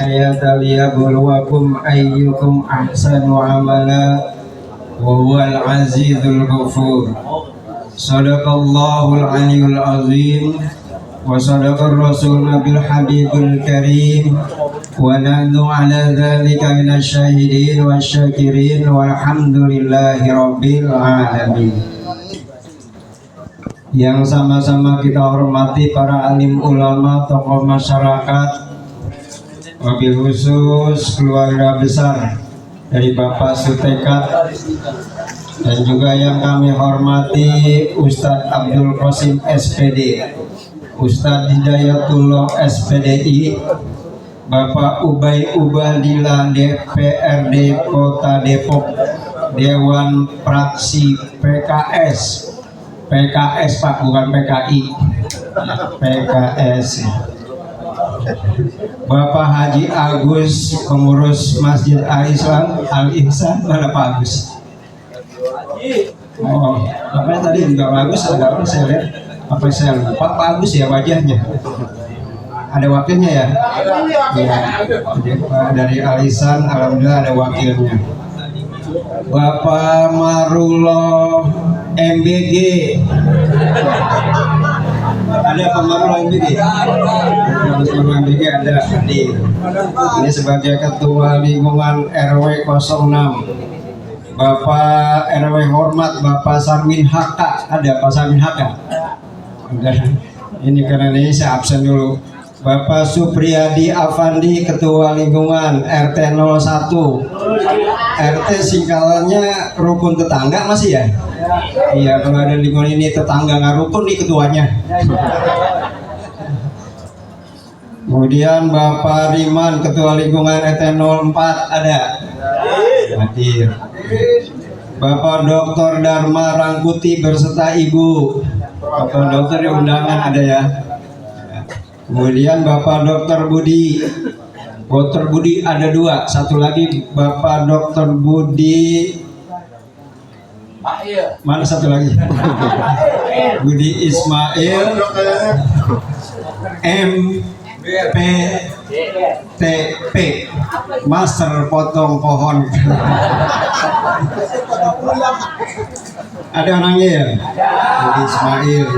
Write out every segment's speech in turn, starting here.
hayata liyabluwakum ayyukum ahsanu amala wa huwal azizul ghafur. Sadaqallahul aliyyul azim wa sadaqar rasul nabil habibul karim wa nahnu ala dzalika minasy syahidin wasyakirin walhamdulillahi rabbil alamin. Yang sama-sama kita hormati para alim ulama, tokoh masyarakat, wabil khusus keluarga besar dari Bapak Sutekat, dan juga yang kami hormati Ustadz Abdul Qasim SPD, Ustadz Hidayatullah SPDI, Bapak Ubay Ubadillah DPRD Kota Depok, Dewan Praksi PKS Pak, bukan PKI, PKS. Bapak Haji Agus, pengurus Masjid Al-Ihsan, mana Pak Agus? Oh, apa tadi juga bagus, ada apa saya lihat? Apa saya lupa Pak Agus ya wajahnya? Ada wakilnya ya? Iya. Dari Al-Ihsan, alhamdulillah ada wakilnya. Bapak Marullah MBG, ada Marullah MBG? Marullah MBG ada hadir. Ini sebagai Ketua Lingkungan RW 06. Bapak RW hormat Bapak Samin Haka, ada Pak Samin Haka? Ini karena ini saya absen dulu. Bapak Supriyadi Afandi, Ketua Lingkungan RT 01. RT singkalannya rukun tetangga masih ya? Iya, kalau ada lingkungan ini tetangga nggak rukun nih ketuanya. Kemudian Bapak Riman, Ketua Lingkungan RT 04 ada? Hadir. Bapak Dr. Dharma Rangkuti berserta Ibu. Bapak Dokter yang undangan ada ya? Kemudian Bapak Dr. Budi. Dr. Budi ada dua, satu lagi Bapak Dr. Budi. Mana satu lagi? Budi Ismail MPTP, Master Potong Pohon. Ada orangnya ya? Budi Ismail.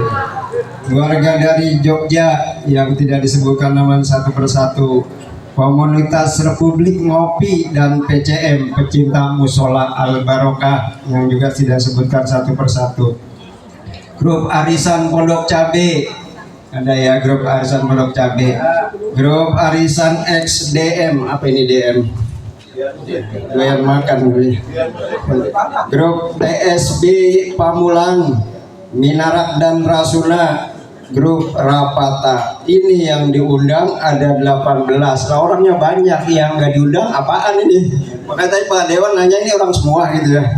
Keluarga dari Jogja yang tidak disebutkan nama satu persatu. Komunitas Republik Ngopi dan PCM, pecinta Musola Al Barokah, yang juga tidak disebutkan satu persatu. Grup Arisan Pondok Cabe, ada ya grup Arisan Pondok Cabe. Grup Arisan XDM, apa ini DM? Doyan makan. Grup TSB Pamulang, Minarak dan Rasuna. Grup Rapata, ini yang diundang ada 18. Nah, orangnya banyak, yang nggak diundang apaan ini? Makanya tadi Pak Dewan nanya ini orang semua gitu ya.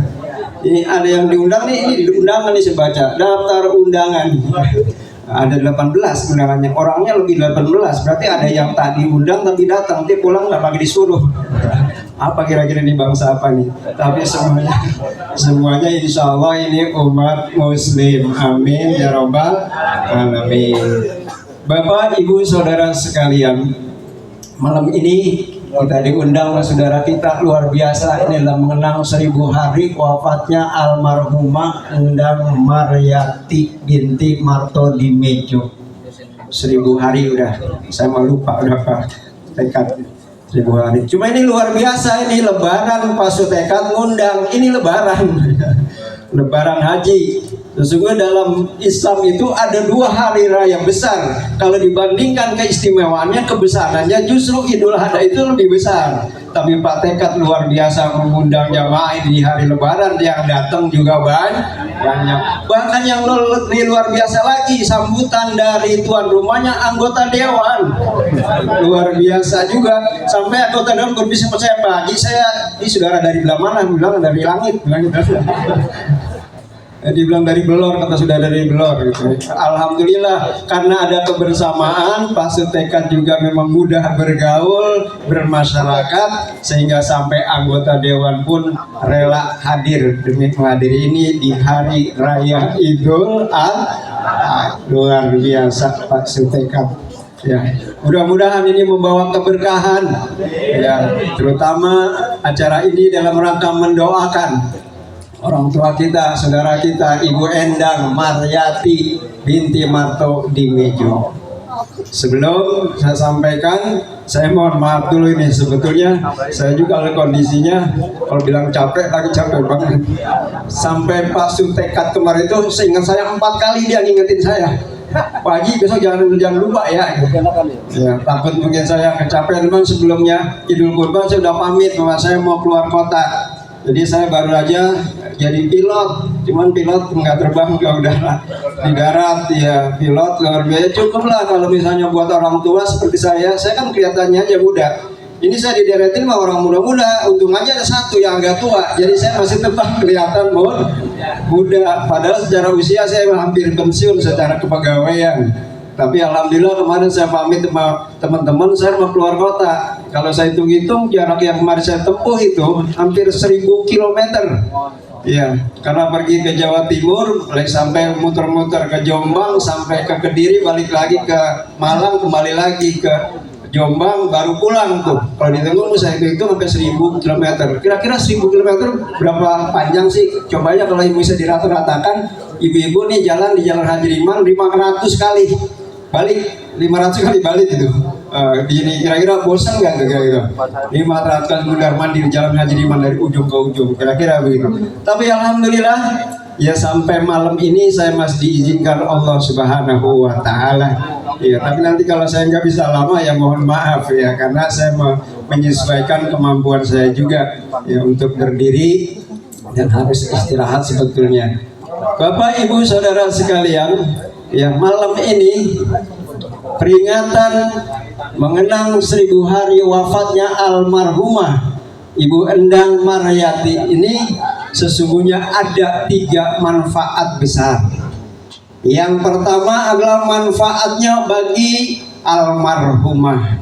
Ini ada yang diundang nih, ini undangan nih saya baca daftar undangan. Ada 18 undangannya, orangnya lebih 18. Berarti ada yang tadi undang tapi datang, dia pulang nggak pakai disuruh. Apa kira-kira ini bangsa apa nih? Tapi semuanya insya Allah ini umat muslim. Amin ya robbal alamin. Bapak Ibu Saudara sekalian, malam ini kita diundang saudara kita luar biasa. Ini adalah mengenang 1000 hari wafatnya almarhumah Endang Maryati binti Marto di Mejo. 1000 hari udah, saya mau lupa berapa tekad 1000 hari. Cuma ini luar biasa, ini lebaran Pak Sutekat ngundang, ini lebaran. Lebaran haji. Sesungguhnya dalam Islam itu ada 2 hari raya besar. Kalau dibandingkan keistimewaannya, kebesarannya justru Idul Adha itu lebih besar. Tapi Pak Tekat luar biasa mengundang jamaah di hari lebaran, yang datang juga banyak. Bahkan yang lebih luar biasa lagi, sambutan dari tuan rumahnya anggota dewan. Luar biasa juga. Sampai anggota dewan berbisik sama saya, Pak Haji, ini saudara dari belah mana? Bilang dari langit. Dibilang dari Belor, kata sudah dari Belor gitu. Alhamdulillah, karena ada kebersamaan, Pak Sutekat juga memang mudah bergaul, bermasyarakat, sehingga sampai anggota dewan pun rela hadir demi menghadiri ini di hari raya Idul Adha. Luar biasa Pak Sutekat. Ya, mudah-mudahan ini membawa keberkahan. Ya, terutama acara ini dalam rangka mendoakan orang tua kita, saudara kita, Ibu Endang Maryati binti Marto Dimejo. Sebelum saya sampaikan, saya mohon maaf dulu ini, sebetulnya saya juga kondisinya kalau bilang capek lagi capek banget. Sampai Pak Sutekat kemarin itu seingat saya 4 kali dia ngingetin saya, pagi besok jangan lupa ya. Ya, takut mungkin saya kecapean, memang sebelumnya Idul Kurban saya sudah pamit bahwa saya mau keluar kota. Jadi saya baru aja jadi pilot, cuman pilot nggak terbang, nggak udara di darat ya, pilot luar biasa. Cukuplah kalau misalnya buat orang tua seperti saya kan kelihatannya aja muda. Ini saya dideretin sama orang muda-muda, untung aja ada satu yang agak tua, jadi saya masih tetap kelihatan muda. Padahal secara usia saya hampir pensiun secara kepegawaian. Tapi alhamdulillah kemarin saya pamit sama teman-teman, saya mau keluar kota. Kalau saya hitung-hitung jarak yang kemarin saya tempuh itu hampir 1000 km. Ya, karena pergi ke Jawa Timur, sampai muter-muter ke Jombang, sampai ke Kediri, balik lagi ke Malang, kembali lagi ke Jombang, baru pulang tuh. Kalau ditunggu saya itu sampai 1000 km. Kira-kira 1000 km berapa panjang sih? Coba aja kalau bisa dirata-ratakan, ibu-ibu nih jalan di Jalan Haji Liman 500 kali balik, 500 kali balik itu. Ini kira-kira bosan nggak kira-kira 500 kali mundar-mandir di Jalan Haji Liman dari ujung ke ujung, kira-kira begitu. Tapi alhamdulillah ya sampai malam ini saya masih diizinkan Allah Subhanahu wa Ta'ala. Ya, tapi nanti kalau saya nggak bisa lama ya mohon maaf ya, karena saya menyesuaikan kemampuan saya juga ya untuk berdiri dan harus istirahat sebetulnya. Bapak Ibu Saudara sekalian, ya malam ini peringatan mengenang 1000 hari wafatnya almarhumah Ibu Endang Maryati ini sesungguhnya ada 3 manfaat besar. Yang pertama adalah manfaatnya bagi almarhumah,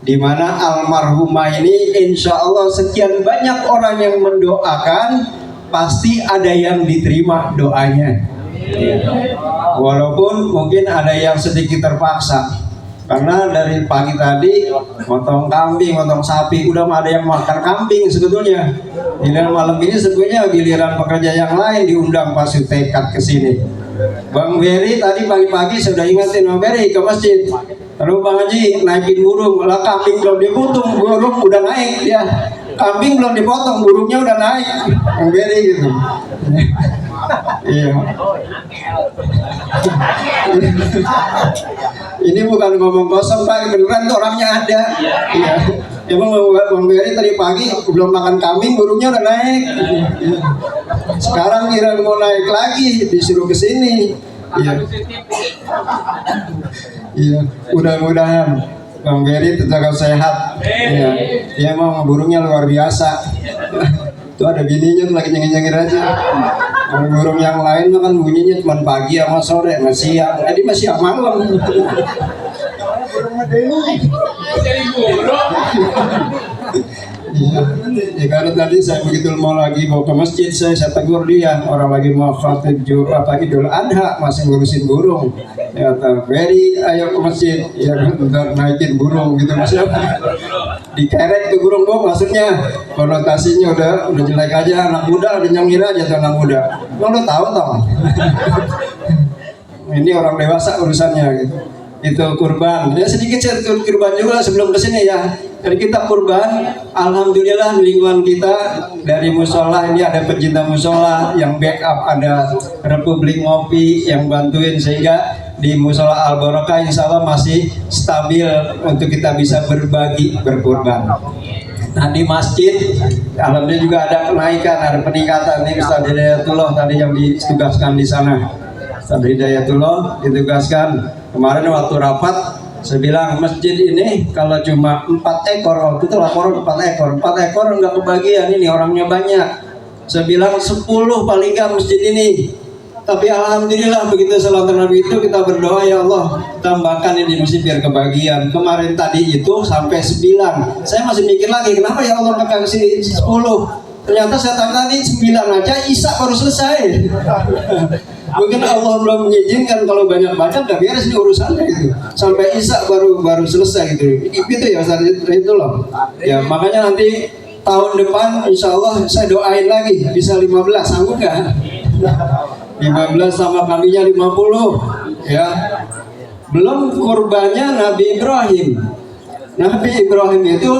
di mana almarhumah ini insya Allah sekian banyak orang yang mendoakan, pasti ada yang diterima doanya. Walaupun mungkin ada yang sedikit terpaksa, karena dari pagi tadi motong kambing, motong sapi, udah ada yang makan kambing sebetulnya. Giliran malam ini sebetulnya giliran pekerja yang lain diundang Pak Sutekat ke sini. Bang Beri tadi pagi-pagi sudah ingatin Bang Beri ke masjid. Lalu Bang Haji naikin burung, lah kambing belum dipotong, burung udah naik dia. Kambing belum dipotong, burungnya udah naik. Bang Beri gitu. Iya. Ini bukan ngomong kosong Pak, beneran tuh orangnya ada. Iya. Emang Bang Beri tadi pagi belum makan kambing, burungnya udah naik. Sekarang kira mau naik lagi, disuruh ke sini. Iya. Iya. Mudah-mudahan Bang Beri tetap sehat. Iya. Dia emang burungnya luar biasa. Tuh ada bininya tuh lagi nyengir-nyengir aja. Kalau burung yang lain kan bunyinya cuma pagi sama sore, sama siang. Jadi masih malam. Ya, karena tadi saya begitu mau lagi mau ke masjid, saya tegur dia, orang lagi mau khatib Idul Adha masih ngurusin burung. Ya, Beri ayo ke masjid, ya bentar naikin burung gitu maksudnya. Dikerek tuh burung Bang, maksudnya konotasinya udah jelek aja, anak muda udah nyengir aja tuh anak muda. Lo tahu toh? Ini orang dewasa urusannya gitu. Itu kurban. Ya sedikit saya kurban juga sebelum kesini ya. Jadi kita kurban, alhamdulillah lingkungan kita dari musola ini ada pecinta musola yang backup, ada Republik Ngopi yang bantuin sehingga di musola Al Barokah insya Allah masih stabil untuk kita bisa berbagi berkurban. Nah di masjid, alhamdulillah juga ada kenaikan, ada peningkatan. Ini Ustaz Hidayatullah tadi yang ditugaskan di sana. Ustaz Hidayatullah ditugaskan kemarin waktu rapat. Saya bilang masjid ini kalau cuma 4 ekor, waktu itu laporan 4 ekor nggak kebagian, ini orangnya banyak. Saya bilang 10 paling nggak masjid ini. Tapi alhamdulillah begitu salat Nabi itu kita berdoa, ya Allah tambahkan ini masjid biar kebagian. Kemarin tadi itu sampai 9. Saya masih mikir lagi kenapa ya Allah nggak kasih 10. Ternyata saya tadi 9 aja Isya baru selesai. Mungkin Allah belum mengizinkan, kalau banyak baca udah beres nih urusannya gitu. Sampai Isya baru selesai gitu. Itu ya Ustaz, itu loh. Ya makanya nanti tahun depan insya Allah saya doain lagi bisa 15, sanggup nggak? 15 sama kambingnya 50 ya. Belum kurbannya Nabi Ibrahim. Nabi Ibrahim itu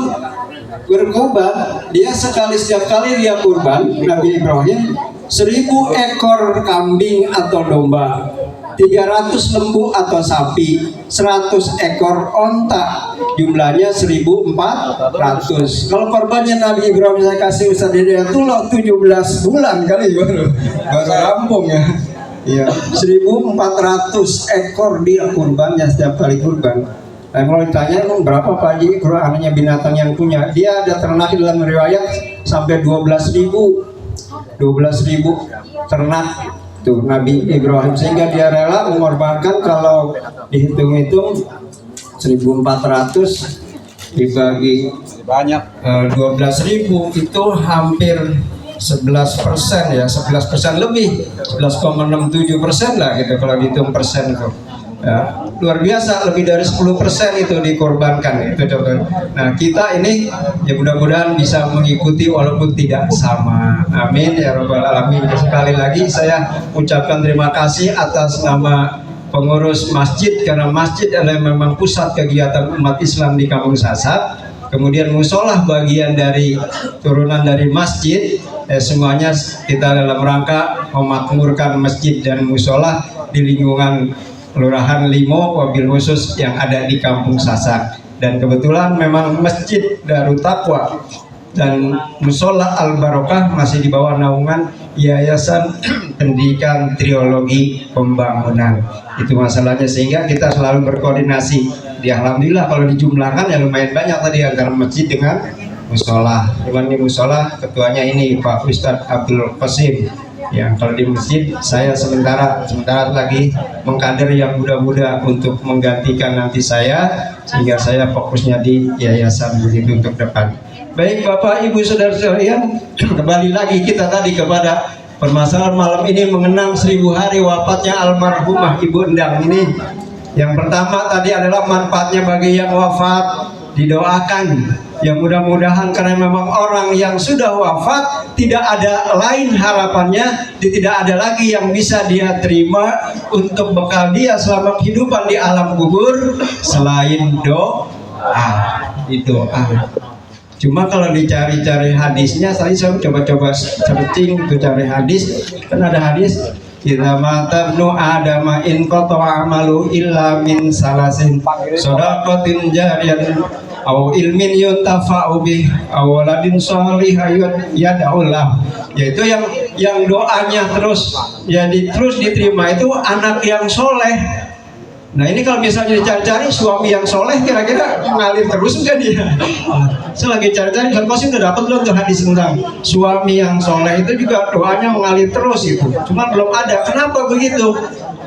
berkurban, dia setiap kali dia kurban, Nabi Ibrahim 1000 ekor kambing atau domba, 300 lembu atau sapi, 100 ekor onta, jumlahnya 1400. Kalau korbannya Nabi Ibrahim saya kasih Ustaz Hidayatullah 17 bulan kali baru rampung ya. Ya, 1400 ekor dia kurbannya setiap kali kurban. Nah, kalau ditanya emang berapa Pak Haji Qurannya binatang yang punya, dia ada ternak dalam riwayat sampai 12.000 ternak tuh Nabi Ibrahim, sehingga dia rela mengorbankan. Kalau dihitung-hitung 1400 dibagi banyak 12.000 itu hampir 11% ya, 11% lebih, 11,67% lah gitu kalau dihitung persen tuh. Ya, luar biasa, lebih dari 10% itu dikorbankan itu contoh. Nah kita ini ya mudah-mudahan bisa mengikuti walaupun tidak sama. Amin ya rabbal alamin. Sekali lagi saya ucapkan terima kasih atas nama pengurus masjid, karena masjid adalah memang pusat kegiatan umat Islam di Kampung Sasak. Kemudian musola bagian dari turunan dari masjid. Semuanya kita dalam rangka memakmurkan masjid dan musola di lingkungan Kelurahan Limo, wabil khusus yang ada di Kampung Sasak. Dan kebetulan memang Masjid Darut Taqwa dan Musola Al Barokah masih di bawah naungan Yayasan Pendidikan Triologi Pembangunan. Itu masalahnya, sehingga kita selalu berkoordinasi. Alhamdulillah kalau dijumlahkan ya lumayan banyak tadi antara masjid dengan musola. Cuman di musola ketuanya ini Pak Ustadz Abdul Qasim. Ya, kalau di masjid saya sementara lagi mengkader yang muda-muda untuk menggantikan nanti saya, sehingga saya fokusnya di yayasan begitu untuk depan. Baik Bapak Ibu Saudara sekalian, kembali lagi kita tadi kepada permasalahan malam ini mengenang 1000 hari wafatnya almarhumah Ibu Endang ini. Yang pertama tadi adalah manfaatnya bagi yang wafat, didoakan. Yang mudah-mudahan karena memang orang yang sudah wafat tidak ada lain harapannya, tidak ada lagi yang bisa dia terima untuk bekal dia selama kehidupan di alam kubur selain doa. Doa. Cuma kalau dicari-cari hadisnya, saya coba searching untuk cari hadis, kan ada hadis idza mata ibnu adama in qata'a amalu illa min salasin shadaqatin jariyatin aw ilmin yuntafa'u bih aw waladin shalihin yad'u lah, yaitu yang doanya terus terus diterima itu anak yang soleh. Nah ini kalau misalnya dicari-cari suami yang soleh, kira-kira ngalir terus enggak dia? Saya lagi cari-cari, kan Kosim udah dapat belum tuh hadis tentang suami yang soleh itu juga doanya mengalir terus itu. Cuma belum ada. Kenapa begitu?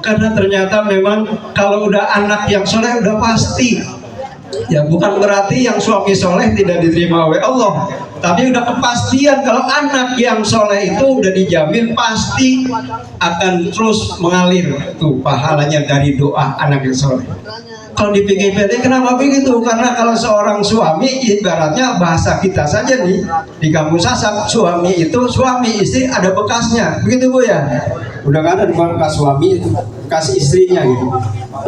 Karena ternyata memang kalau udah anak yang soleh udah pasti. Ya bukan berarti yang suami soleh tidak diterima oleh Allah, tapi udah kepastian kalau anak yang soleh itu udah dijamin pasti akan terus mengalir tuh pahalanya dari doa anak yang soleh. Kalau di PGPT kenapa begitu? Karena kalau seorang suami, ibaratnya bahasa kita saja nih di Kampung Sasak, suami itu suami, istri ada bekasnya, begitu Bu ya? Udah gak ada di bekas suami itu, bekas istrinya gitu.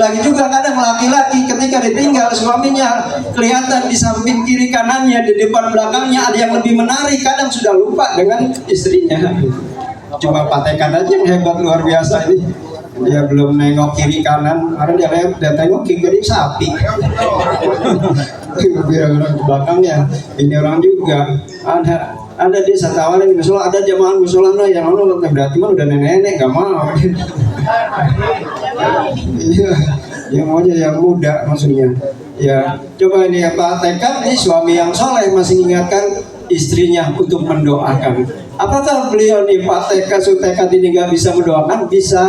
Lagi juga kadang laki-laki ketika ditinggal suaminya kelihatan di samping kiri kanannya, di depan belakangnya ada yang lebih menarik, kadang sudah lupa dengan istrinya. Cuma Pak Tekan aja yang hebat luar biasa ini. Dia belum nengok kiri kanan, karena dia tengok kiri sapi. Belakangnya ini orang juga ada di satawarin di musola, ada jamaah musola yang lalu berarti mah udah nenek gak mau. Iya, yang maunya yang muda maksudnya. Ya coba ini Pak Tekan, ini suami yang soleh masih mengingatkan istrinya untuk mendoakan. Apakah beliau nih Pak Tekan Sutekat ini gak bisa mendoakan? Bisa.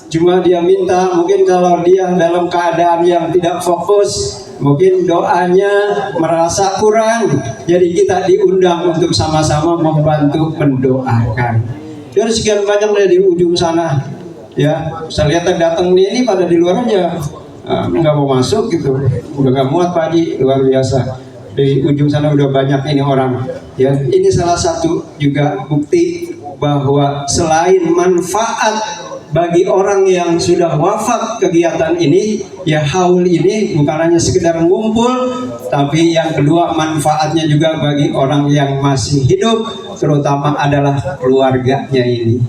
Cuma dia minta mungkin kalau dia dalam keadaan yang tidak fokus, mungkin doanya merasa kurang, jadi kita diundang untuk sama-sama membantu mendoakan. Jadi sekian banyak dari ujung sana Ya, saya lihat yang datang ini pada di luar aja nggak mau masuk gitu, udah nggak muat Pak Haji, luar biasa. Di ujung sana udah banyak ini orang. Ya, ini salah satu juga bukti bahwa selain manfaat bagi orang yang sudah wafat kegiatan ini, ya haul ini bukan hanya sekedar ngumpul, tapi yang kedua manfaatnya juga bagi orang yang masih hidup, terutama adalah keluarganya ini.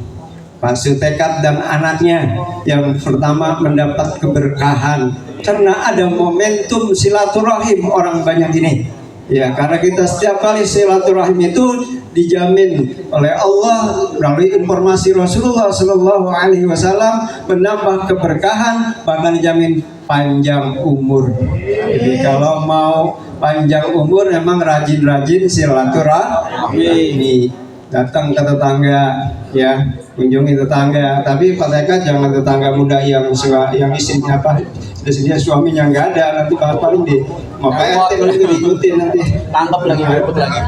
Pak Sutekat dan anaknya yang pertama mendapat keberkahan karena ada momentum silaturahim orang banyak ini. Ya, karena kita setiap kali silaturahim itu dijamin oleh Allah melalui informasi Rasulullah Shallallahu Alaihi Wasallam menambah keberkahan, bahkan dijamin panjang umur. Jadi kalau mau panjang umur memang rajin-rajin silaturahmi, datang ke tetangga, ya kunjungi tetangga. Tapi Pak Tekat jangan tetangga muda yang istrinya apa, dia suaminya nggak ada, nanti paling di mau PRT nanti diikutin nanti tangkap lagi berikut lagi.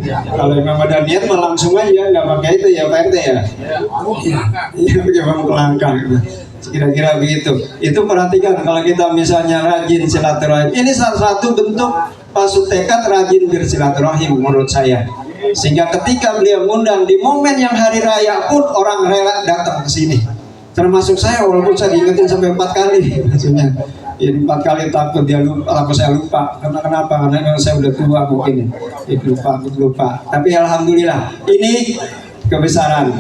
Ya, kalau memang ada niat mah langsung aja, nggak pakai itu ya PRT ya. Iya, pakai bang pelangkang. Kira-kira begitu. Itu perhatikan kalau kita misalnya rajin silaturahim. Ini salah satu bentuk Pak Sutekat rajin bersilaturahim menurut saya. Sehingga ketika beliau mengundang di momen yang hari raya pun orang rela datang ke sini. Termasuk saya, walaupun saya diingetin sampai 4 kali maksudnya. Ya, 4 kali takut dia lupa, aku saya lupa. Karena kenapa? Karena memang saya udah tua mungkin ya. Lupa. Tapi alhamdulillah ini kebesaran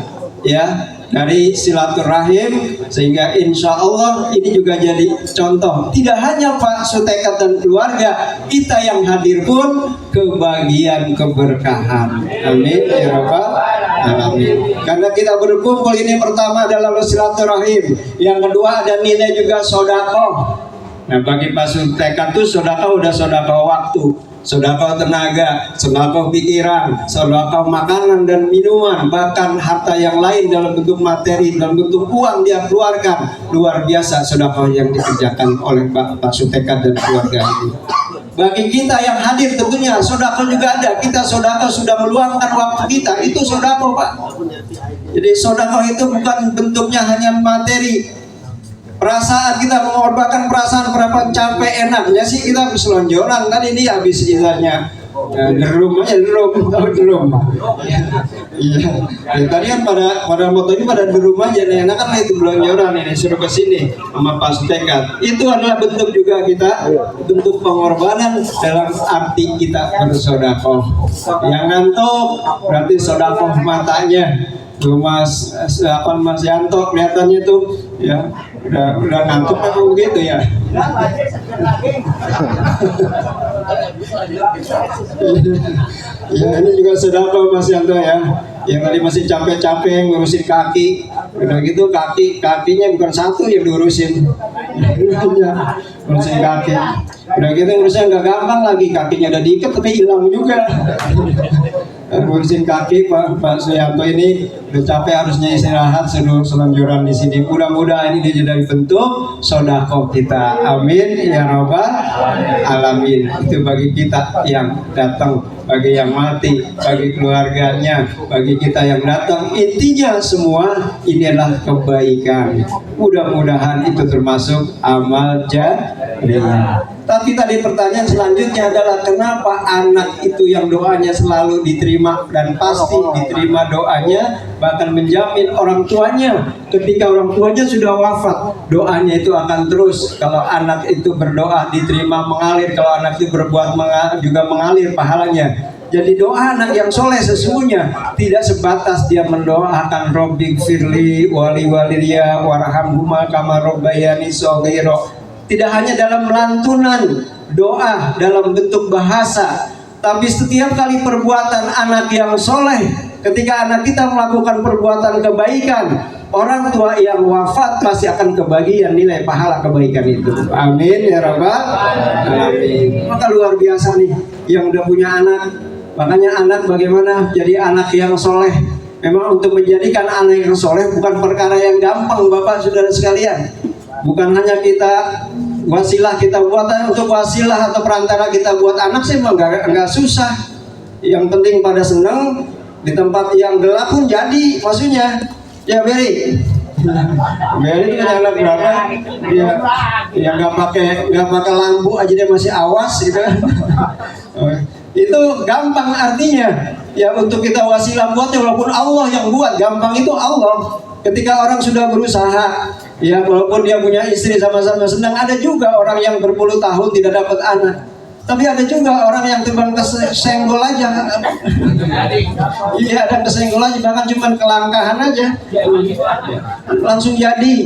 ya dari silaturahim, sehingga insya Allah ini juga jadi contoh. Tidak hanya Pak Sutekat dan keluarga, kita yang hadir pun kebagian keberkahan. Amin ya rabbal alamin. Karena kita berkumpul ini pertama adalah silaturahim, yang kedua ada nilai juga sedekah. Nah, bagi Pak Sutekat itu sedekah udah sedekah waktu, sedekah tenaga, sedekah pikiran, sedekah makanan dan minuman, bahkan harta yang lain dalam bentuk materi, dalam bentuk uang dia keluarkan. Luar biasa sedekah yang dikerjakan oleh Pak Sutekat dan keluarga ini. Bagi kita yang hadir tentunya sedekah juga ada. Kita sedekah sudah meluangkan waktu kita, itu sedekah Pak. Jadi sedekah itu bukan bentuknya hanya materi. Perasaan kita mengorbankan perasaan, berapa capek enaknya sih kita berselonjoran kan, ini habis istilahnya derum aja, derum. Iya. Ya, tadi kan pada moto ini pada derum aja, enak kan itu belonjoran ini suruh ke sini sama Pak Sutekat. Itu adalah bentuk juga kita, bentuk pengorbanan dalam arti kita bersedekah. Yang ngantuk berarti sedekah matanya. Tuh Mas Yanto kelihatannya tuh ya udah ngantuk apa begitu ya. Ya ini juga sedekah Mas Yanto ya. Yang tadi masih capek-capek ngurusin kaki, udah gitu kakinya bukan satu yang diurusin. Ngurusin kaki. Udah gitu ngurusnya nggak gampang lagi, kakinya udah diikat tapi hilang juga. Ngurusin kaki Pak Suyanto ini udah capek, harusnya istirahat, seluruh selonjoran di sini. Mudah-mudahan ini jadi bentuk sedekah kita. Amin ya rabbal alamin. Itu bagi kita yang datang, bagi yang mati, bagi keluarganya, bagi kita yang datang. Intinya semua ini adalah kebaikan. Mudah-mudahan itu termasuk amal jariah. Tapi tadi pertanyaan selanjutnya adalah kenapa anak itu yang doanya selalu diterima dan pasti diterima doanya, bahkan menjamin orang tuanya ketika orang tuanya sudah wafat, doanya itu akan terus. Kalau anak itu berdoa diterima mengalir, kalau anak itu berbuat juga mengalir pahalanya. Jadi doa anak yang soleh sesungguhnya tidak sebatas dia mendoakan Robbi firli wali waliya warhamhuma kama robbayani shaghira. Tidak hanya dalam lantunan doa dalam bentuk bahasa, tapi setiap kali perbuatan anak yang soleh, ketika anak kita melakukan perbuatan kebaikan, orang tua yang wafat pasti akan kebagian nilai pahala kebaikan itu. Amin ya rabbal alamin. Maka luar biasa nih yang udah punya anak. Makanya anak bagaimana jadi anak yang soleh. Memang untuk menjadikan anak yang soleh bukan perkara yang gampang Bapak Saudara sekalian. Bukan hanya kita wasilah kita buat untuk wasilah atau perantara kita buat anak sih enggak susah. Yang penting pada senang, di tempat yang gelap pun jadi, maksudnya ya Beri. Meli itu anak berapa? Dia nggak pakai lampu aja dia masih awas gitu. Itu gampang artinya. Ya untuk kita wasilah buatnya, walaupun Allah yang buat, gampang itu Allah. Ketika orang sudah berusaha, ya walaupun dia punya istri sama-sama senang, ada juga orang yang berpuluh tahun tidak dapat anak. Tapi ada juga orang yang timbang kesenggol aja. Iya, ada kesenggol aja, bahkan cuma kelangkahan aja. Langsung jadi.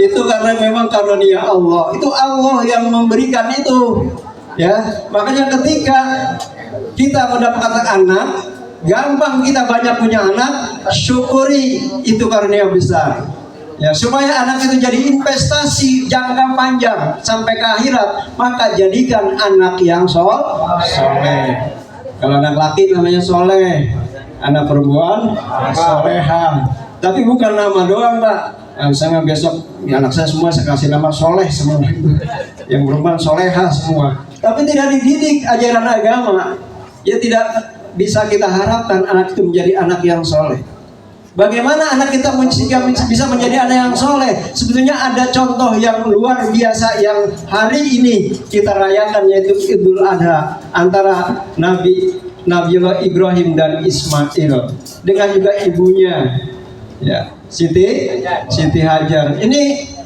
Itu karena memang karunia Allah. Itu Allah yang memberikan itu. Ya, makanya ketika kita mendapatkan anak, gampang kita banyak punya anak, syukuri itu karunia besar. Ya, supaya anak itu jadi investasi jangka panjang sampai ke akhirat, maka jadikan anak yang soleh. Kalau anak laki namanya soleh, anak perempuan soleha. Tapi bukan nama doang, Pak. Misalnya besok ya, anak saya semua saya kasih nama soleh semua, yang perempuan soleha semua. Tapi tidak dididik ajaran agama, ya tidak bisa kita harapkan anak itu menjadi anak yang soleh. Bagaimana anak kita bisa menjadi anak yang soleh? Sebetulnya ada contoh yang luar biasa yang hari ini kita rayakan, yaitu Idul Adha antara Nabiullah Ibrahim dan Ismail dengan juga ibunya, ya, Siti Hajar. Ini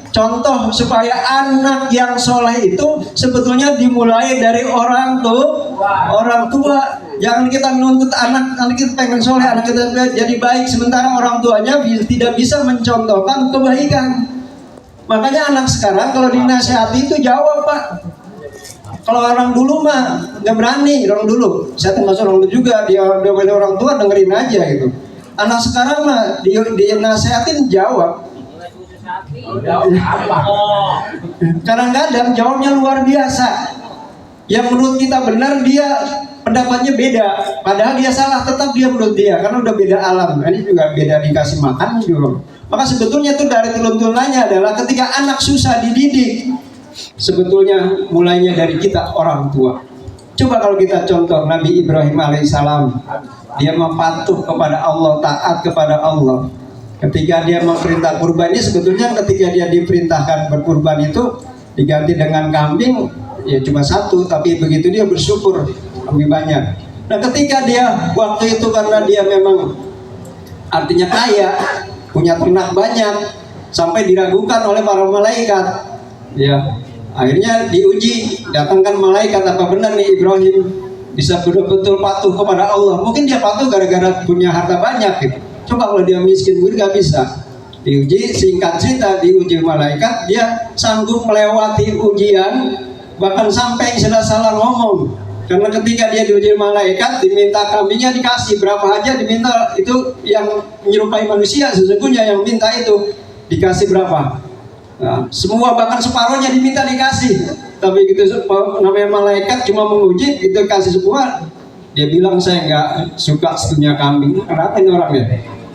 contoh supaya anak yang soleh itu sebetulnya dimulai dari orang tua. Jangan kita menuntut anak kita pengen soleh, anak kita jadi baik, sementara orang tuanya tidak bisa mencontohkan kebaikan. Makanya anak sekarang kalau dinasihati itu jawab, Pak. Kalau orang dulu mah nggak berani, orang dulu. Saya termasuk orang dulu juga, dia orang tua dengerin aja gitu. Anak sekarang mah dia nasihatin jawab. Kadang-kadang jawabnya luar biasa. Yang menurut kita benar, dia pendapatnya beda. Padahal dia salah, tetap dia menurut dia, karena udah beda alam. Ini juga beda dikasih makan juga. Maka sebetulnya itu dari turun-turunannya adalah ketika anak susah dididik, sebetulnya mulainya dari kita orang tua. Coba kalau kita contoh Nabi Ibrahim alaihissalam, dia patuh kepada Allah, taat kepada Allah. Ketika dia memerintah kurban, ini sebetulnya ketika dia diperintahkan berkurban itu diganti dengan kambing, ya cuma satu, tapi begitu dia bersyukur lebih banyak. Nah ketika dia waktu itu karena dia memang artinya kaya, punya ternak banyak, sampai diragukan oleh para malaikat, ya akhirnya diuji, datangkan malaikat, apa benar nih Ibrahim bisa betul-betul patuh kepada Allah. Mungkin dia patuh gara-gara punya harta banyak gitu. Coba kalau dia miskin mungkin nggak bisa. Diuji, singkat cerita, diuji malaikat, dia sanggup melewati ujian, bahkan sampai sudah salah ngomong. Karena ketika dia diuji malaikat, diminta kambingnya dikasih, berapa aja diminta, itu yang menyerupai manusia sesungguhnya yang minta itu dikasih berapa. Nah, semua bahkan separuhnya diminta dikasih. Tapi gitu namanya malaikat cuma menguji, itu kasih semua. Dia bilang saya nggak suka setunya kambing. Kenapa ini orangnya?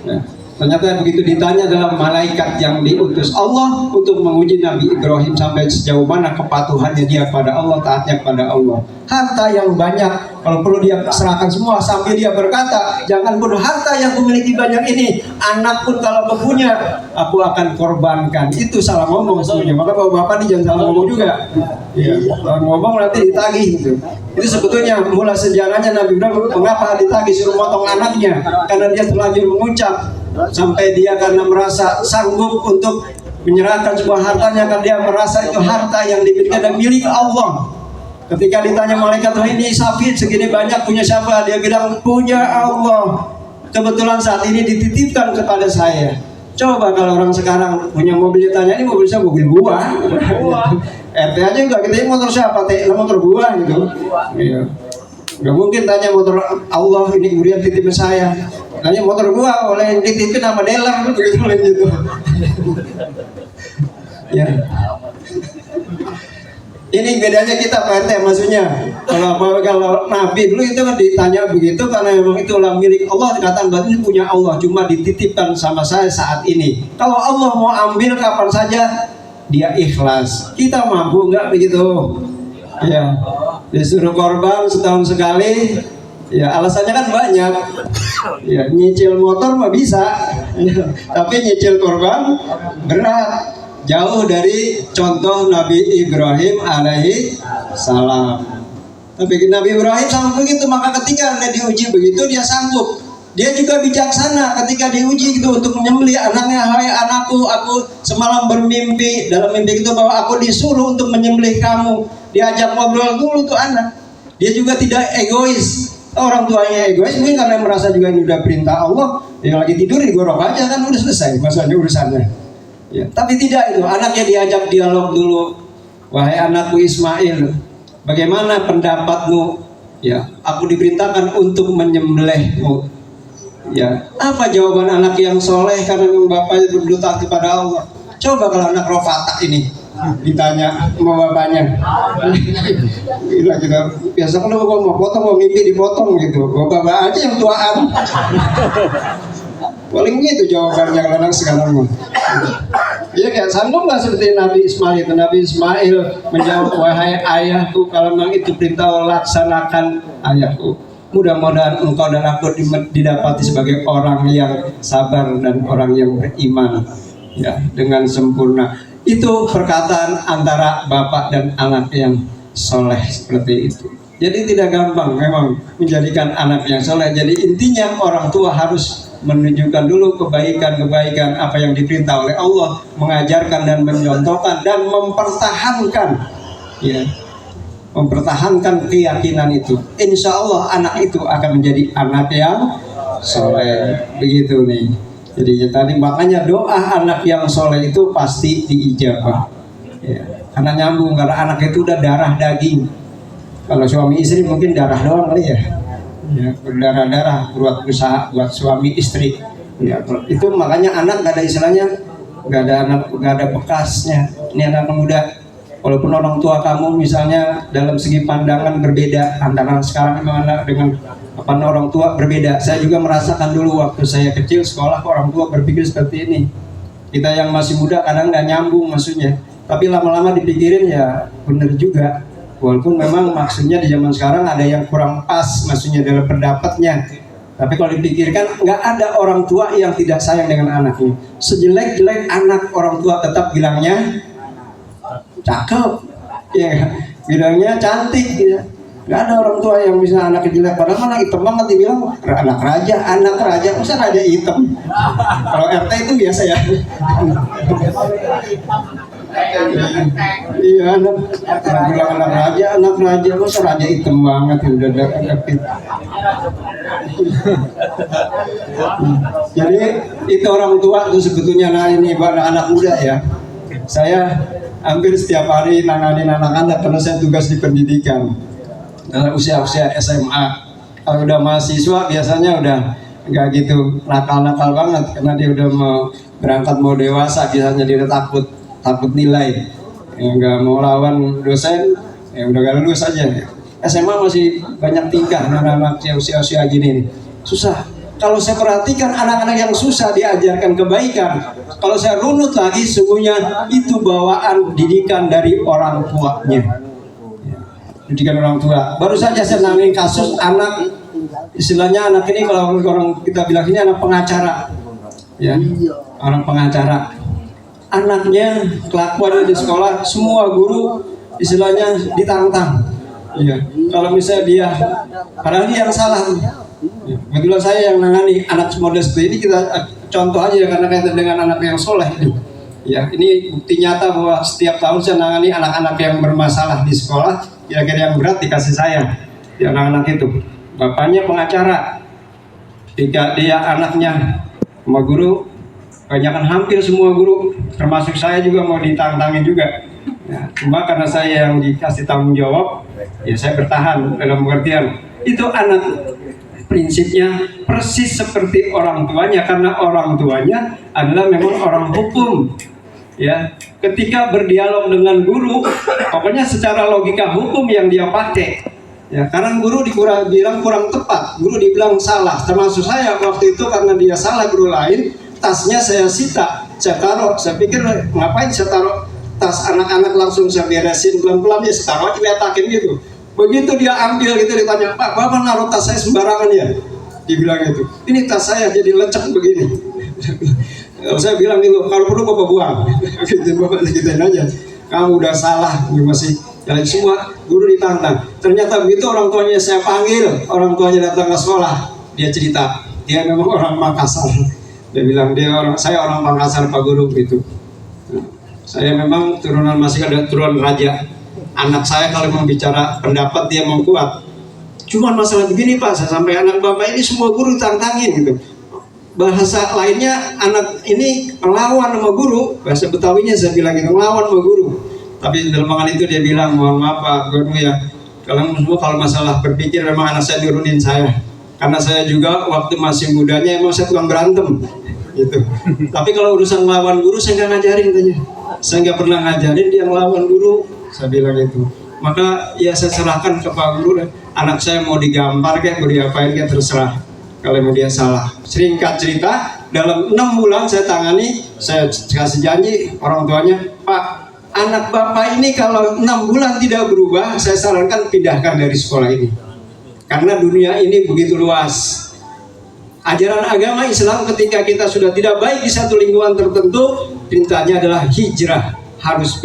Nah, ternyata begitu ditanya dalam malaikat yang diutus Allah untuk menguji Nabi Ibrahim sampai sejauh mana kepatuhannya dia kepada Allah, taatnya kepada Allah. Harta yang banyak, kalau perlu dia serahkan semua, sambil dia berkata, jangan pun harta yang memiliki banyak ini, anak pun kalau punya, aku akan korbankan. Itu salah ngomong sebenarnya. Maka bapak-bapak ini jangan salah ngomong juga. Ya, salah ngomong nanti ditagih gitu. Itu sebetulnya mula sejarahnya Nabi Ibrahim mengapa ditagih suruh motong anaknya, karena dia terlanjur mengucap sampai dia karena merasa sanggup untuk menyerahkan sebuah hartanya, karena dia merasa itu harta yang dimiliki dan milik Allah. Ketika ditanya malaikat, ini sapi segini banyak punya siapa? Dia bilang punya Allah. Kebetulan saat ini dititipkan kepada saya. Coba kalau orang sekarang punya mobil, ditanya ini mobil siapa? Mobil gua. RT aja enggak, kita motor siapa? Motor gua gitu. Iya. Gak mungkin tanya motor Allah ini kemudian titipin saya. Tanya motor gua oleh dititipin sama dealer begitu. Ya. Ini bedanya kita Pak RT, maksudnya kalau Nabi dulu itu kan ditanya begitu karena memang itulah milik Allah, dikatakan berarti punya Allah, cuma dititipkan sama saya saat ini. Kalau Allah mau ambil kapan saja, dia ikhlas. Kita mampu nggak begitu? Ya, disuruh korban setahun sekali, Ya alasannya kan banyak. Ya nyicil motor mah bisa, tapi nyicil korban berat. Jauh dari contoh Nabi Ibrahim alaihi salam. Tapi Nabi Ibrahim sama begitu, maka ketika dia diuji begitu dia sanggup. Dia juga bijaksana ketika diuji gitu untuk menyembelih anaknya. Hai anakku, aku semalam bermimpi, dalam mimpi itu bahwa aku disuruh untuk menyembelih kamu. Diajak ngobrol dulu tuh anak. Dia juga tidak egois. Orang tuanya egois mungkin karena merasa juga ini udah perintah Allah. Yang lagi tidur digorok aja kan udah selesai masalahnya urusannya. Ya, tapi tidak itu, anaknya diajak dialog dulu. Wahai anakku Ismail, bagaimana pendapatmu? Ya, aku diperintahkan untuk menyembelihmu. Ya, apa jawaban anak yang soleh karena bapaknya berdoa taat kepada Allah? Coba kalau anak Rofata ini ditanya sama bapaknya, gila kita biasa kalau mau potong mau mimpi dipotong gitu, bapak aja yang tuaan. Paling gitu jawabannya kadang sekarang. Iya kayak sanggup nggak seperti Nabi Ismail itu. Nabi Ismail menjawab, wahai ayahku, kalau memang itu perintah laksanakan ayahku. Mudah-mudahan engkau dan aku didapati sebagai orang yang sabar dan orang yang beriman ya dengan sempurna. Itu perkataan antara bapak dan anak yang soleh seperti itu. Jadi tidak gampang memang menjadikan anak yang soleh. Jadi intinya orang tua harus menunjukkan dulu kebaikan-kebaikan apa yang diperintah oleh Allah, mengajarkan dan mencontohkan dan mempertahankan ya, mempertahankan keyakinan itu. Insya Allah anak itu akan menjadi anak yang soleh. Begitu nih. Jadi tadi makanya doa anak yang soleh itu pasti diijabah ya, karena nyambung, karena anak itu udah darah daging. Kalau suami istri mungkin darah doang kali ya, ya berdarah-darah buat usaha buat suami istri ya, itu makanya anak gak ada istilahnya, gak ada bekasnya. Ini anak muda, walaupun orang tua kamu misalnya dalam segi pandangan berbeda antara sekarang dengan orang tua berbeda. Saya juga merasakan dulu waktu saya kecil sekolah orang tua berpikir seperti ini. Kita yang masih muda kadang nggak nyambung maksudnya, tapi lama-lama dipikirin ya bener juga. Walaupun memang maksudnya di zaman sekarang ada yang kurang pas maksudnya dalam pendapatnya, tapi kalau dipikirkan nggak ada orang tua yang tidak sayang dengan anaknya. Sejelek-jelek anak, orang tua tetap bilangnya cakep ya, bilangnya cantik ya. Nggak ada orang tua yang bisa anak jelek, padahal anak hitam banget dibilang anak raja, masa raja hitam? Kalau RT itu biasa ya. Iya, anak bilang anak raja, masa raja hitam banget udah dapet. Jadi itu orang tua tuh sebetulnya. Nah ini anak muda ya. Saya hampir setiap hari nanganin anak-anak karena saya tugas di pendidikan. Dalam usia-usia SMA, kalau udah mahasiswa biasanya udah nggak gitu nakal-nakal banget karena dia udah mau dewasa, biasanya dia takut nilai, ya, nggak mau lawan dosen, ya udah gak lulus aja. SMA masih banyak tingkah anak-anak usia-usia gini nih, susah. Kalau saya perhatikan anak-anak yang susah diajarkan kebaikan, kalau saya runut lagi sungguhnya itu bawaan didikan dari orang tuanya. Didikan orang tua. Baru saja saya nangin kasus anak, istilahnya anak ini kalau orang kita bilang ini anak pengacara, ya, orang pengacara. Anaknya kelakuannya di sekolah, semua guru istilahnya ditantang. Ya, kalau misalnya dia, padahal dia yang salah. Ya, betulan saya yang nangani anak model seperti ini, kita contoh aja karena kaitan dengan anak yang soleh ini. Ya, ini bukti nyata bahwa setiap tahun saya nangani anak-anak yang bermasalah di sekolah. Kira-kira yang berat dikasih saya di anak-anak itu. Bapaknya pengacara, dia anaknya sama guru, kebanyakan hampir semua guru, termasuk saya juga mau ditantangin juga. Ya, cuma karena saya yang dikasih tanggung jawab, ya saya bertahan dalam pengertian. Itu anak prinsipnya persis seperti orang tuanya, karena orang tuanya adalah memang orang hukum. Ya, ketika berdialog dengan guru, pokoknya secara logika hukum yang dia pakai. Ya, karena guru bilang kurang tepat, guru dibilang salah. Termasuk saya waktu itu karena dia salah guru lain, tasnya saya sita, saya taruh. Saya pikir ngapain saya taruh tas anak-anak, langsung saya beresin pelan-pelan, ya saya taruh aja letakin gitu. Begitu dia ambil gitu, ditanya, Pak, Bapak naruh tas saya sembarangan ya? Dibilang itu, ini tas saya jadi lecek begini. Saya bilang gitu, kalau perlu Bapak buang. Gitu, Bapak gituin aja. Kamu udah salah, masih jalan semua. Guru ditantang. Ternyata begitu orang tuanya saya panggil, orang tuanya datang ke sekolah, dia cerita, dia memang orang Makassar. Dia bilang saya orang Makassar Pak Guru gitu. Saya memang turunan masih ada turunan raja. Anak saya kalau mau bicara pendapat dia mau kuat. Cuman masalah begini Pak, saya sampai anak Bapak ini semua guru tantangin gitu. Bahasa lainnya anak ini melawan sama guru, bahasa Betawinya saya bilang gitu, melawan sama guru. Tapi dalam hal itu dia bilang, mohon maaf Pak Guru ya, kalau masalah berpikir memang anak saya turunin saya. Karena saya juga waktu masih mudanya emang saya tukang berantem gitu. Tapi kalau urusan melawan guru saya nggak ngajarin katanya. Saya nggak pernah ngajarin dia melawan guru, saya bilang itu. Maka ya saya serahkan ke Pak Guru, anak saya mau digambar kayak mau diapain kayak terserah. Kalau mau dia salah. Singkat cerita, dalam 6 bulan saya tangani, saya kasih janji orang tuanya, Pak, anak Bapak ini kalau 6 bulan tidak berubah, saya sarankan pindahkan dari sekolah ini. Karena dunia ini begitu luas. Ajaran agama Islam ketika kita sudah tidak baik di satu lingkungan tertentu, perintahnya adalah hijrah, harus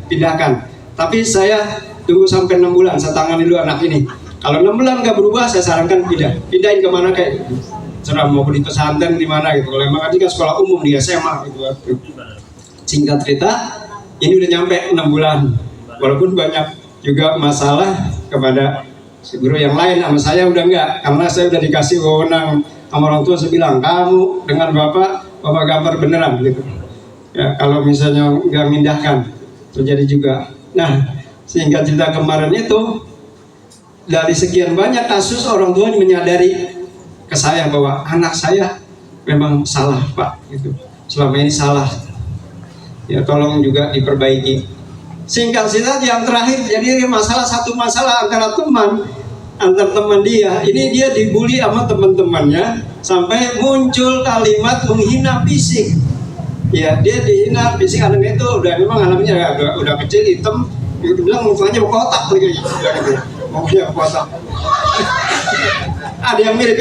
pindahkan. Tapi saya tunggu sampai 6 bulan, saya tangani dulu anak ini. Kalau 6 bulan nggak berubah, saya sarankan pindahin kemana kayak gitu. Serah mau di pesantren di mana gitu. Kalau emang kan sekolah umum di SMA gitu. Singkat cerita, ini udah nyampe 6 bulan. Walaupun banyak juga masalah kepada guru yang lain, sama saya udah enggak, karena saya udah dikasih wewenang sama orang tua. Saya bilang, kamu dengan bapak gambar beneran gitu. Ya, kalau misalnya nggak mindahkan, terjadi juga. Nah, sehingga cerita kemarin itu, dari sekian banyak kasus orang tua menyadari ke saya bahwa anak saya memang salah Pak, gitu. Selama ini salah. Ya tolong juga diperbaiki. Singkat cerita yang terakhir jadi satu masalah antara teman dia. Ini dia dibully sama teman-temannya sampai muncul kalimat menghina fisik. Ya dia dihina fisik, anaknya itu anaknya udah kecil, hitam. Dia bilang mukanya kotak lagi. Mukanya kotak. Ada yang mirip.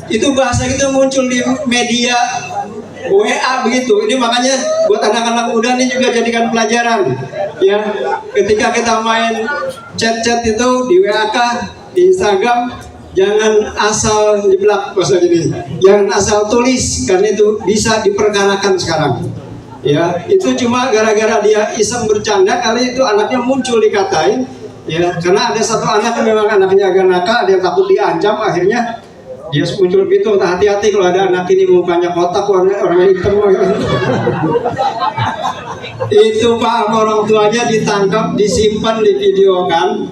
Itu bahasa itu muncul di media WA begitu. Ini makanya buat anak-anak muda ini juga jadikan pelajaran. Ya, ketika kita main chat-chat itu di WA, di Instagram, jangan asal jeblak bahasa ini. Jangan asal tulis, karena itu bisa diperkarakan sekarang. Ya, itu cuma gara-gara dia iseng bercanda, kali itu anaknya muncul dikatain. Ya, karena ada satu anak yang memang anaknya agak nakal, dia takut diancam, akhirnya dia muncul gitu. Hati-hati kalau ada anak ini mukanya kotak, orangnya hitam gitu. Itu Pak, orang tuanya ditangkap, disimpan, divideokan.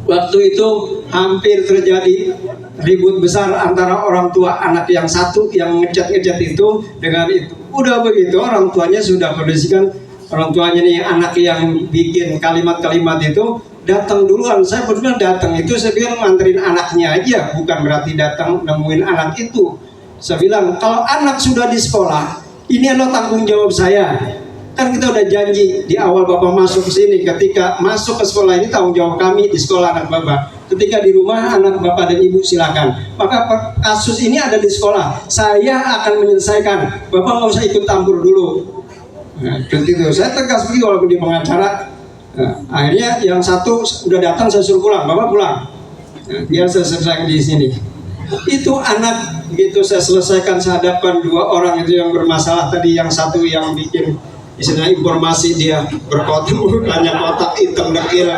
Waktu itu hampir terjadi ribut besar antara orang tua anak yang satu yang ngecat itu dengan itu. Udah begitu orang tuanya sudah kondisikan, orang tuanya nih anak yang bikin kalimat-kalimat itu datang duluan. Saya benar datang itu, saya bilang nganterin anaknya aja, bukan berarti datang nemuin anak itu. Saya bilang kalau anak sudah di sekolah, ini adalah tanggung jawab saya. Kan kita udah janji di awal Bapak masuk ke sini, ketika masuk ke sekolah ini tanggung jawab kami di sekolah anak Bapak. Ketika di rumah anak Bapak dan Ibu silakan. Maka kasus ini ada di sekolah, saya akan menyelesaikan. Bapak nggak usah ikut campur dulu. Nah, itu saya tegas begitu walaupun di pengacara. Nah, akhirnya yang satu udah datang, saya suruh pulang, Bapak pulang. Nah, biar saya selesaikan di sini. Itu anak begitu saya selesaikan sehadapan 2 orang itu yang bermasalah tadi, yang satu yang bikin isinya informasi dia berkotak, mukanya kotak hitam dekil.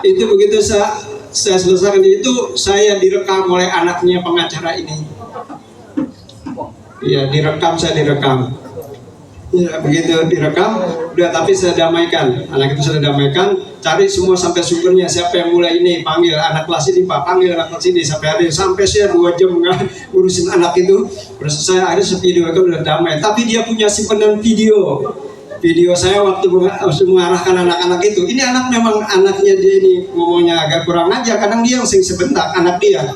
Itu begitu saya selesaikan itu, saya direkam oleh anaknya pengacara ini. Ya direkam, saya direkam. Ya begitu direkam, udah, tapi saya damaikan. Anak itu saya damaikan, cari semua sampai sumbernya, siapa yang mulai ini, panggil anak kelas ini Pak, panggil anak kelas ini, sampai saya 2 jam nggak ngurusin anak itu. Terus saya akhirnya video itu udah damai, tapi dia punya simpanan video saya waktu mengarahkan anak-anak itu. Ini anak memang anaknya dia ini ngomongnya agak kurang aja, kadang dia yang sebentar anak dia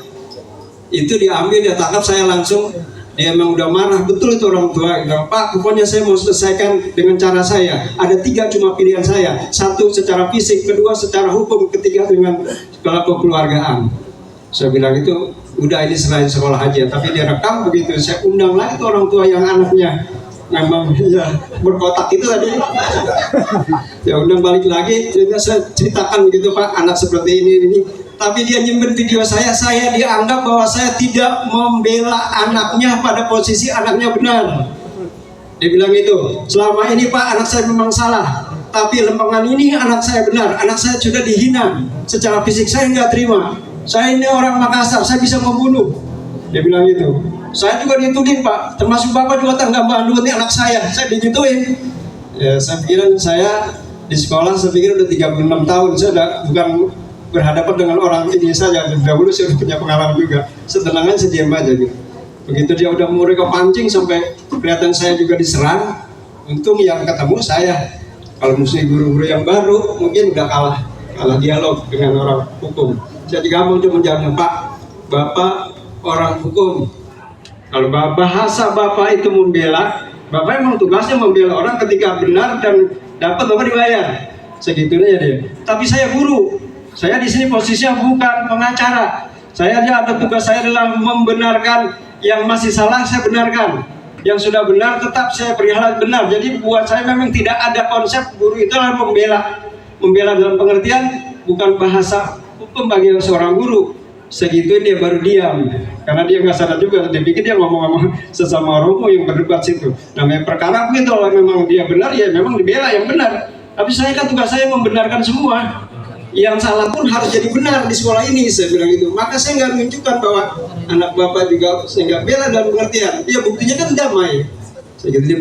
itu diambil, dia tangkap, saya langsung dia emang udah marah betul itu orang tua. Pak, pokoknya saya mau selesaikan dengan cara saya. Ada 3 cuma pilihan saya. 1 secara fisik, kedua secara hukum, ketiga dengan kekeluargaan. Saya bilang itu udah, ini selain sekolah aja. Tapi dia rekam begitu. Saya undang lagi tuh orang tua yang anaknya memang ya berkotak itu tadi. Ya undang balik lagi, jadi saya ceritakan begitu, Pak, anak seperti ini. Tapi dia nyimpen video saya dianggap bahwa saya tidak membela anaknya pada posisi anaknya benar. Dia bilang itu, selama ini Pak anak saya memang salah, tapi lempengan ini anak saya benar, anak saya sudah dihina secara fisik, saya nggak terima. Saya ini orang Makassar, saya bisa membunuh. Dia bilang itu. Saya juga dituding Pak, termasuk Bapak juga tangga bandut ini anak saya digituin. Ya, saya pikir saya di sekolah, saya pikir udah 36 tahun, saya udah bukan berhadapan dengan orang ini saja. Dahulu saya udah punya pengalaman juga. Setenangan saya diam aja gitu. Begitu dia udah mereka pancing sampai kelihatan saya juga diserang, untung yang ketemu saya. Kalau musuh guru-guru yang baru mungkin udah kalah dialog dengan orang hukum. Saya juga mau menjawab, Pak, Bapak orang hukum. Kalau bahasa Bapak itu membela, Bapak emang tugasnya membela orang ketika benar dan dapat Bapak dibayar. Segitunya dia. Tapi saya guru. Saya di sini posisinya bukan pengacara. Saya aja ada tugas saya adalah membenarkan yang masih salah, saya benarkan. Yang sudah benar tetap saya perihal benar. Jadi buat saya memang tidak ada konsep guru itu adalah membela. Membela dalam pengertian bukan bahasa hukum bagi seorang guru. Segitu dia baru diam, karena dia nggak sadar juga. Dia pikir dia ngomong-ngomong sesama orang yang berdebat situ. Namanya perkara begitu, kalau memang dia benar ya memang dibela yang benar. Tapi saya kan tugas saya membenarkan semua. Yang salah pun harus jadi benar di sekolah ini, saya bilang itu. Maka saya nggak menunjukkan bahwa anak Bapak juga saya nggak bela dalam pengertian. Dia buktinya kan damai. Segitu dia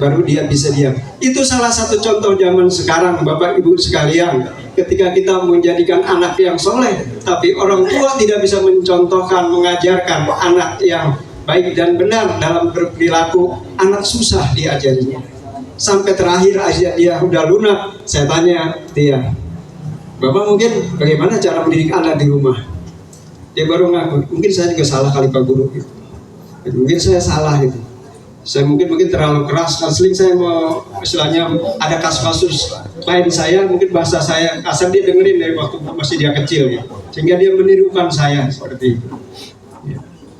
baru dia bisa diam. Itu salah satu contoh zaman sekarang, Bapak Ibu sekalian. Ketika kita menjadikan anak yang soleh, tapi orang tua tidak bisa mencontohkan, mengajarkan anak yang baik dan benar dalam berperilaku, anak susah diajarinya. Sampai terakhir aja dia udah lunak, saya tanya dia, Bapak mungkin bagaimana cara mendidik anak di rumah? Dia baru ngaku, mungkin saya juga salah kali Pak Guru gitu. Mungkin saya salah gitu. Saya mungkin terlalu keras, seling saya mau istilahnya ada kasus-kasus klien saya, mungkin bahasa saya kasar dia dengerin dari waktu masih dia kecil ya, sehingga dia menirukan saya seperti itu.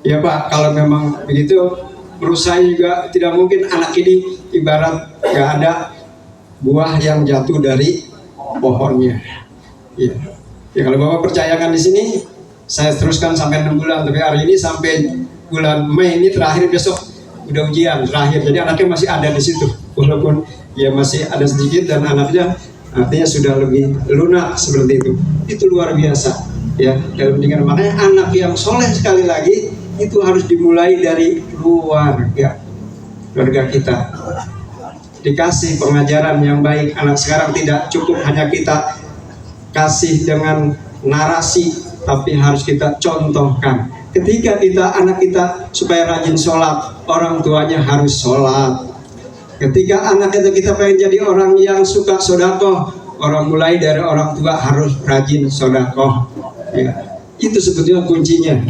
Ya Pak, kalau memang begitu, menurut saya juga tidak mungkin anak ini ibarat gak ada buah yang jatuh dari pohonnya. Ya kalau Bapak percayakan di sini, saya teruskan sampai 6 bulan, tapi hari ini sampai bulan Mei ini terakhir, besok udah ujian terakhir, jadi anaknya masih ada di situ, walaupun ya masih ada sedikit dan anaknya artinya sudah lebih lunak seperti itu. Itu luar biasa ya dalam pendidikan. Makanya anak yang soleh sekali lagi itu harus dimulai dari keluarga kita, dikasih pengajaran yang baik. Anak sekarang tidak cukup hanya kita kasih dengan narasi, tapi harus kita contohkan. Ketika anak kita supaya rajin sholat, orang tuanya harus sholat. Ketika anak kita pengen jadi orang yang suka sodakoh, mulai dari orang tua harus rajin sodakoh. Ya, itu sebetulnya kuncinya.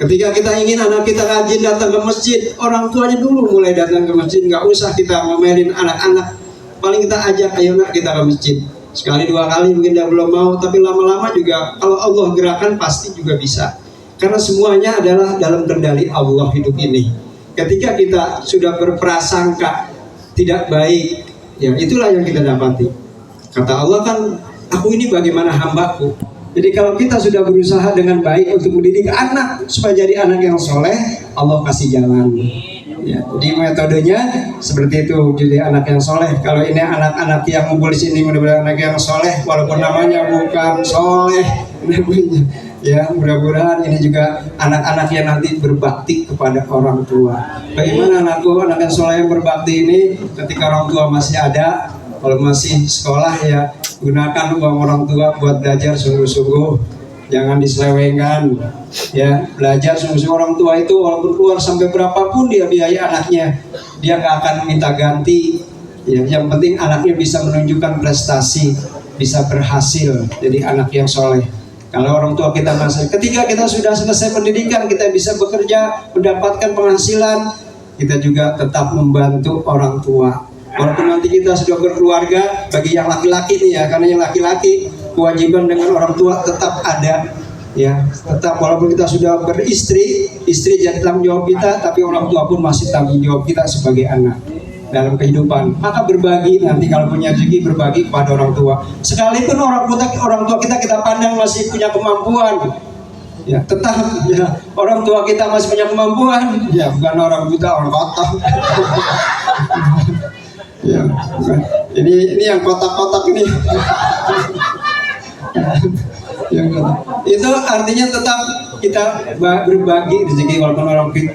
Ketika kita ingin anak kita rajin datang ke masjid, orang tuanya dulu mulai datang ke masjid. Nggak usah kita ngomelin anak-anak, paling kita ajak, ayo nak kita ke masjid. Sekali 2 kali mungkin dia belum mau, tapi lama-lama juga kalau Allah gerakan pasti juga bisa. Karena semuanya adalah dalam kendali Allah hidup ini. Ketika kita sudah berprasangka tidak baik, ya itulah yang kita dapati. Kata Allah kan, aku ini bagaimana hambaku. Jadi kalau kita sudah berusaha dengan baik untuk mendidik anak supaya jadi anak yang soleh, Allah kasih jalan. Ya, jadi metodenya seperti itu, jadi anak yang soleh. Kalau ini anak-anak yang ngumpul di sini mudah-mudahan anak yang soleh, walaupun namanya bukan soleh, ya mudah-mudahan ini juga anak-anak yang nanti berbakti kepada orang tua. Bagaimana anakku, anak yang soleh yang berbakti ini ketika orang tua masih ada, kalau masih sekolah ya gunakan uang orang tua buat belajar sungguh-sungguh. Jangan diselewengkan, ya belajar sungguh-sungguh. Orang tua itu walaupun keluar sampai berapapun dia biaya anaknya, dia nggak akan minta ganti. Ya, yang penting anaknya bisa menunjukkan prestasi, bisa berhasil jadi anak yang soleh. Kalau orang tua kita masih, ketika kita sudah selesai pendidikan, kita bisa bekerja, mendapatkan penghasilan, kita juga tetap membantu orang tua. Walaupun nanti kita sudah berkeluarga, bagi yang laki-laki nih ya, karena yang laki-laki kewajiban dengan orang tua tetap ada, ya. Tetap walaupun kita sudah beristri, istri jadi tanggung jawab kita, tapi orang tua pun masih tanggung jawab kita sebagai anak dalam kehidupan. Maka berbagi, nanti kalau punya rezeki berbagi kepada orang tua. Sekalipun orang tua kita pandang masih punya kemampuan, ya tetap ya, orang tua kita masih punya kemampuan, ya bukan orang buta, orang kotak. Ya, bukan. Ini yang kotak-kotak ini. Itu artinya tetap kita berbagi rezeki, walaupun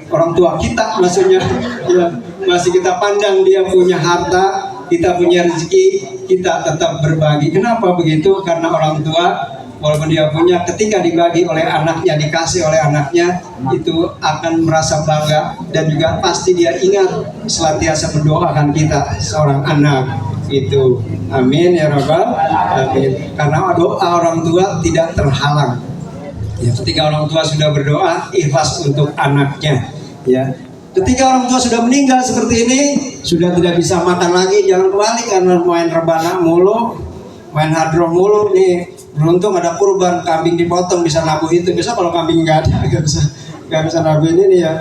orang tua kita maksudnya ya, masih kita pandang dia punya harta, kita punya rezeki, kita tetap berbagi. Kenapa begitu? Karena orang tua walaupun dia punya, ketika dibagi oleh anaknya, dikasih oleh anaknya, itu akan merasa bangga, dan juga pasti dia ingat senantiasa mendoakan kita seorang anak itu. Amin ya rabbal alamin. Karena doa orang tua tidak terhalang. Ya, ketika orang tua sudah berdoa ikhlas untuk anaknya, ya. Ketika orang tua sudah meninggal seperti ini, sudah tidak bisa makan lagi, jangan kembali karena main rebana mulu, main hadroh mulu nih. Beruntung ada kurban, kambing dipotong bisa nabuh itu. Bisa kalau kambing nggak ada, nggak bisa nabuh ini nih ya.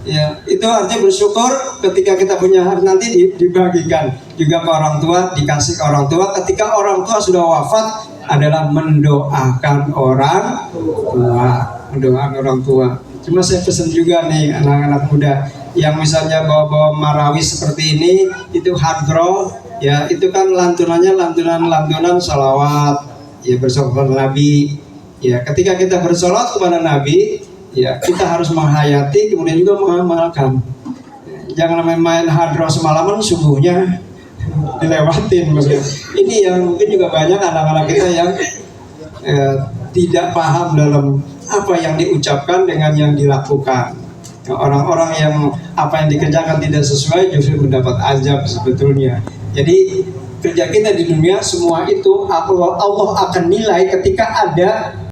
Ya, itu artinya bersyukur ketika kita punya nanti dibagikan juga ke orang tua, dikasih ke orang tua. Ketika orang tua sudah wafat adalah mendoakan orang tua, mendoakan orang tua. Cuma saya pesan juga nih anak-anak muda yang misalnya bawa-bawa marawi seperti ini, itu hadroh, ya itu kan lantunannya lantunan salawat, ya bersolat Nabi. Ya ketika kita bersolat kepada Nabi, ya kita harus menghayati, kemudian juga mengamalkan. Jangan main hadroh semalaman, subuhnya dilewatin maksudnya. Ini yang mungkin juga banyak anak-anak kita yang tidak paham dalam apa yang diucapkan dengan yang dilakukan. Orang-orang yang apa yang dikerjakan tidak sesuai justru mendapat azab sebetulnya. Jadi kerja kita di dunia semua itu Allah akan nilai ketika ada